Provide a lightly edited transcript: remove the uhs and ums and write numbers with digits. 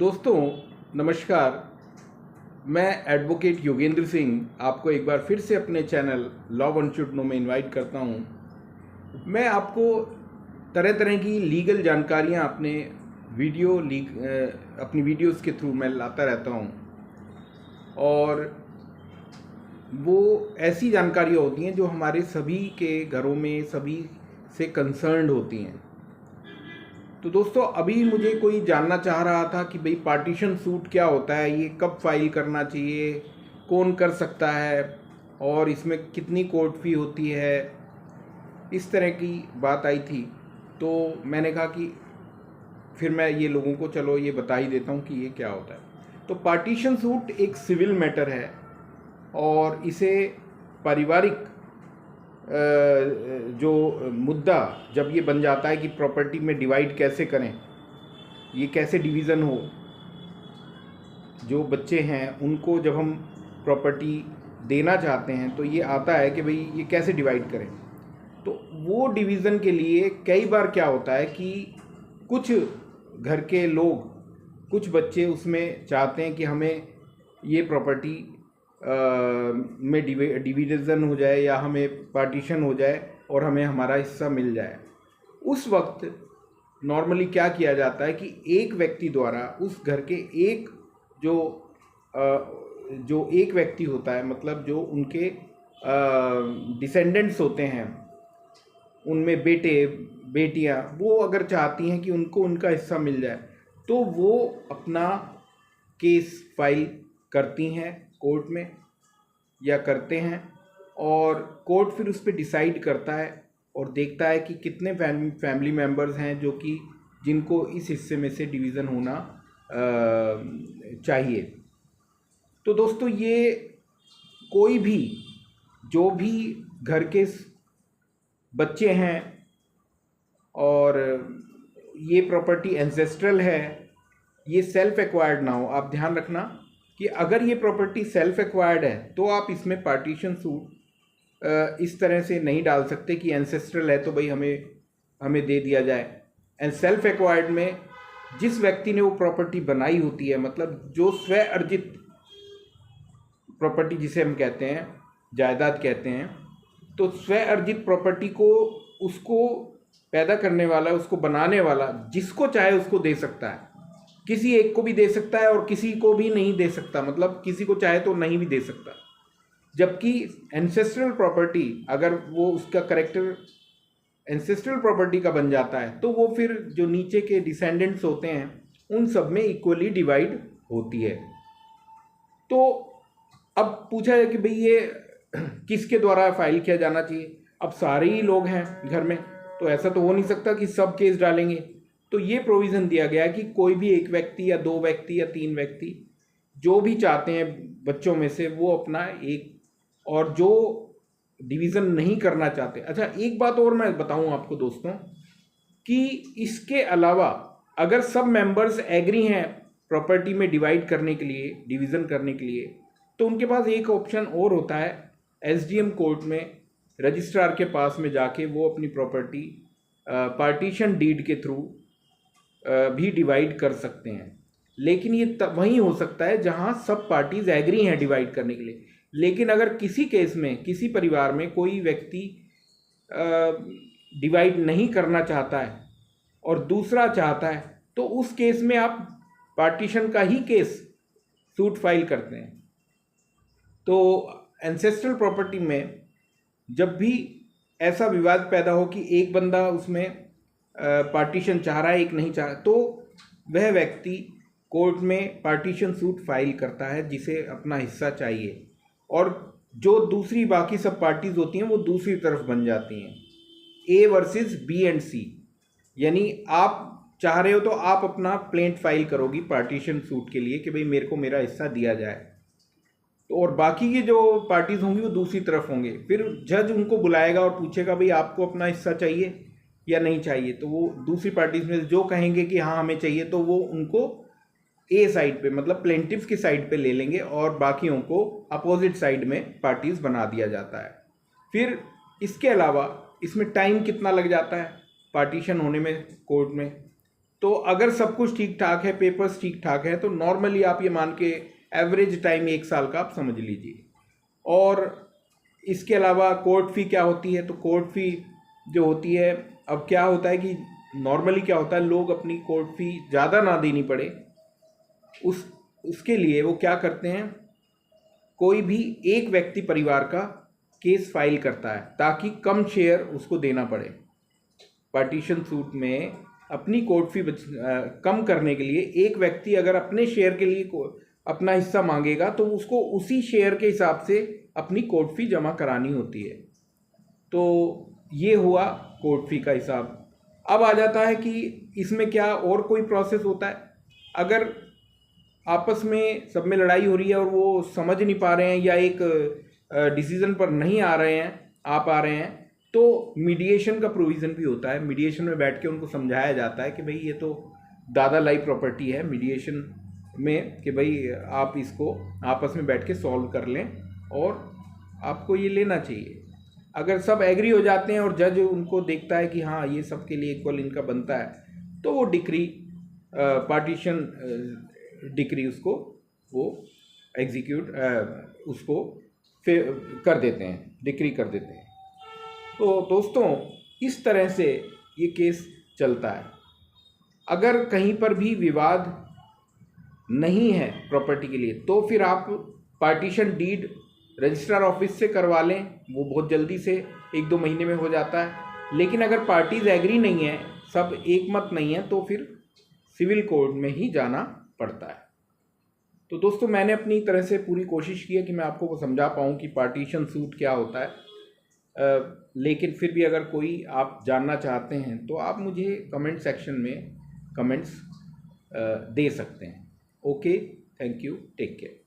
दोस्तों नमस्कार। मैं एडवोकेट योगेंद्र सिंह आपको एक बार फिर से अपने channel law one should know में इनवाइट करता हूं। मैं आपको तरह तरह की लीगल जानकारियां अपनी वीडियोस के थ्रू मैं लाता रहता हूं, और वो ऐसी जानकारियां होती हैं जो हमारे सभी के घरों में सभी से कंसर्न्ड होती हैं। तो दोस्तों, अभी मुझे कोई जानना चाह रहा था कि भाई पार्टीशन सूट क्या होता है, ये कब फाइल करना चाहिए, कौन कर सकता है और इसमें कितनी कोर्ट फी होती है, इस तरह की बात आई थी। तो मैंने कहा कि फिर मैं ये लोगों को चलो ये बता ही देता हूँ कि ये क्या होता है। तो पार्टीशन सूट एक सिविल मैटर है और इसे पारिवारिक जो मुद्दा जब ये बन जाता है कि प्रॉपर्टी में डिवाइड कैसे करें, ये कैसे डिवीज़न हो, जो बच्चे हैं उनको जब हम प्रॉपर्टी देना चाहते हैं तो ये आता है कि भाई ये कैसे डिवाइड करें। तो वो डिवीज़न के लिए कई बार क्या होता है कि कुछ घर के लोग, कुछ बच्चे उसमें चाहते हैं कि हमें ये प्रॉपर्टी में डिवीज़न हो जाए या हमें पार्टीशन हो जाए और हमें हमारा हिस्सा मिल जाए। उस वक्त नॉर्मली क्या किया जाता है कि एक व्यक्ति द्वारा उस घर के एक जो एक व्यक्ति होता है, मतलब जो उनके डिसेंडेंट्स होते हैं, उनमें बेटे बेटियां, वो अगर चाहती हैं कि उनको उनका हिस्सा मिल जाए तो वो अपना केस फाइल करती हैं कोर्ट में या करते हैं, और कोर्ट फिर उस पर डिसाइड करता है और देखता है कि कितने फैमिली मेम्बर्स हैं जो कि जिनको इस हिस्से में से डिवीज़न होना चाहिए। तो दोस्तों, ये कोई भी जो भी घर के बच्चे हैं और ये प्रॉपर्टी एंसेस्ट्रल है, ये सेल्फ एक्वायर्ड ना हो। आप ध्यान रखना कि अगर ये प्रॉपर्टी सेल्फ एक्वायर्ड है तो आप इसमें पार्टीशन सूट इस तरह से नहीं डाल सकते कि एंसेस्ट्रल है तो भाई हमें दे दिया जाए। एंड सेल्फ एक्वायर्ड में जिस व्यक्ति ने वो प्रॉपर्टी बनाई होती है, मतलब जो स्व अर्जित प्रॉपर्टी जिसे हम कहते हैं, जायदाद कहते हैं, तो स्व अर्जित प्रॉपर्टी को उसको पैदा करने वाला, उसको बनाने वाला जिसको चाहे उसको दे सकता है। किसी एक को भी दे सकता है और किसी को भी नहीं दे सकता, मतलब किसी को चाहे तो नहीं भी दे सकता। जबकि एंसेस्ट्रल प्रॉपर्टी, अगर वो उसका करेक्टर एंसेस्ट्रल प्रॉपर्टी का बन जाता है तो वो फिर जो नीचे के डिसेंडेंट्स होते हैं उन सब में इक्वली डिवाइड होती है। तो अब पूछा है कि भाई ये किसके द्वारा फाइल किया जाना चाहिए। अब सारे ही लोग हैं घर में तो ऐसा तो हो नहीं सकता कि सब केस डालेंगे। तो ये प्रोविज़न दिया गया है कि कोई भी एक व्यक्ति या दो व्यक्ति या तीन व्यक्ति जो भी चाहते हैं बच्चों में से वो अपना एक, और जो डिवीज़न नहीं करना चाहते। अच्छा, एक बात और मैं बताऊं आपको दोस्तों कि इसके अलावा अगर सब मेंबर्स एग्री हैं प्रॉपर्टी में डिवाइड करने के लिए, डिवीज़न करने के लिए, तो उनके पास एक ऑप्शन और होता है। एसडीएम कोर्ट में रजिस्ट्रार के पास में जाके वो अपनी प्रॉपर्टी पार्टीशन डीड के थ्रू भी डिवाइड कर सकते हैं। लेकिन ये तब वहीं हो सकता है जहां सब पार्टीज एग्री हैं डिवाइड करने के लिए। लेकिन अगर किसी केस में, किसी परिवार में कोई व्यक्ति डिवाइड नहीं करना चाहता है और दूसरा चाहता है, तो उस केस में आप पार्टीशन का ही केस सूट फाइल करते हैं। तो एंसेस्ट्रल प्रॉपर्टी में जब भी ऐसा विवाद पैदा हो कि एक बंदा उसमें पार्टीशन चाह रहा है, एक नहीं चाह रहा, तो वह व्यक्ति कोर्ट में पार्टीशन सूट फाइल करता है जिसे अपना हिस्सा चाहिए, और जो दूसरी बाकी सब पार्टीज होती हैं वो दूसरी तरफ बन जाती हैं, ए वर्सेस बी एंड सी। यानी आप चाह रहे हो तो आप अपना प्लेंट फाइल करोगी पार्टीशन सूट के लिए कि भाई मेरे को मेरा हिस्सा दिया जाए, तो और बाकी की जो पार्टीज होंगी वो दूसरी तरफ होंगे। फिर जज उनको बुलाएगा और पूछेगा भाई आपको अपना हिस्सा चाहिए या नहीं चाहिए। तो वो दूसरी पार्टीज में जो कहेंगे कि हाँ हमें चाहिए, तो वो उनको ए साइड पे, मतलब प्लेंटिफ्स की साइड पे ले लेंगे और बाकियों को अपोजिट साइड में पार्टीज बना दिया जाता है। फिर इसके अलावा इसमें टाइम कितना लग जाता है पार्टीशन होने में कोर्ट में, तो अगर सब कुछ ठीक ठाक है, पेपर्स ठीक ठाक है, तो नॉर्मली आप ये मान के एवरेज टाइम 1 साल का आप समझ लीजिए। और इसके अलावा कोर्ट फी क्या होती है, तो कोर्ट फी जो होती है, अब क्या होता है कि नॉर्मली क्या होता है, लोग अपनी कोर्ट फी ज़्यादा ना देनी पड़े उसके लिए वो क्या करते हैं, कोई भी एक व्यक्ति परिवार का केस फाइल करता है ताकि कम शेयर उसको देना पड़े। पार्टीशन सूट में अपनी कोर्ट फी कम करने के लिए एक व्यक्ति अगर अपने शेयर के लिए अपना हिस्सा मांगेगा तो उसको उसी शेयर के हिसाब से अपनी कोर्ट फी जमा करानी होती है। तो ये हुआ कोर्ट फी का हिसाब। अब आ जाता है कि इसमें क्या और कोई प्रोसेस होता है। अगर आपस में सब में लड़ाई हो रही है और वो समझ नहीं पा रहे हैं या एक डिसीजन पर नहीं आ रहे हैं, आ रहे हैं, तो मीडिएशन का प्रोविज़न भी होता है। मीडिएशन में बैठ के उनको समझाया जाता है कि भाई ये तो दादा लाई प्रॉपर्टी है, मीडिएशन में कि भाई आप इसको आपस में बैठ के सॉल्व कर लें और आपको ये लेना चाहिए। अगर सब एग्री हो जाते हैं और जज उनको देखता है कि हाँ ये सब के लिए इक्वल इनका बनता है, तो वो डिक्री पार्टीशन डिक्री उसको वो एग्जीक्यूट उसको कर देते हैं, डिक्री कर देते हैं। तो दोस्तों इस तरह से ये केस चलता है। अगर कहीं पर भी विवाद नहीं है प्रॉपर्टी के लिए तो फिर आप पार्टीशन डीड रजिस्ट्रार ऑफिस से करवा लें, वो बहुत जल्दी से 1-2 महीने में हो जाता है। लेकिन अगर पार्टीज एग्री नहीं है, सब एक मत नहीं है, तो फिर सिविल कोर्ट में ही जाना पड़ता है। तो दोस्तों मैंने अपनी तरह से पूरी कोशिश की है कि मैं आपको वो समझा पाऊँ कि पार्टीशन सूट क्या होता है। लेकिन फिर भी अगर कोई आप जानना चाहते हैं तो आप मुझे कमेंट सेक्शन में कमेंट्स दे सकते हैं। Okay, thank you, take care.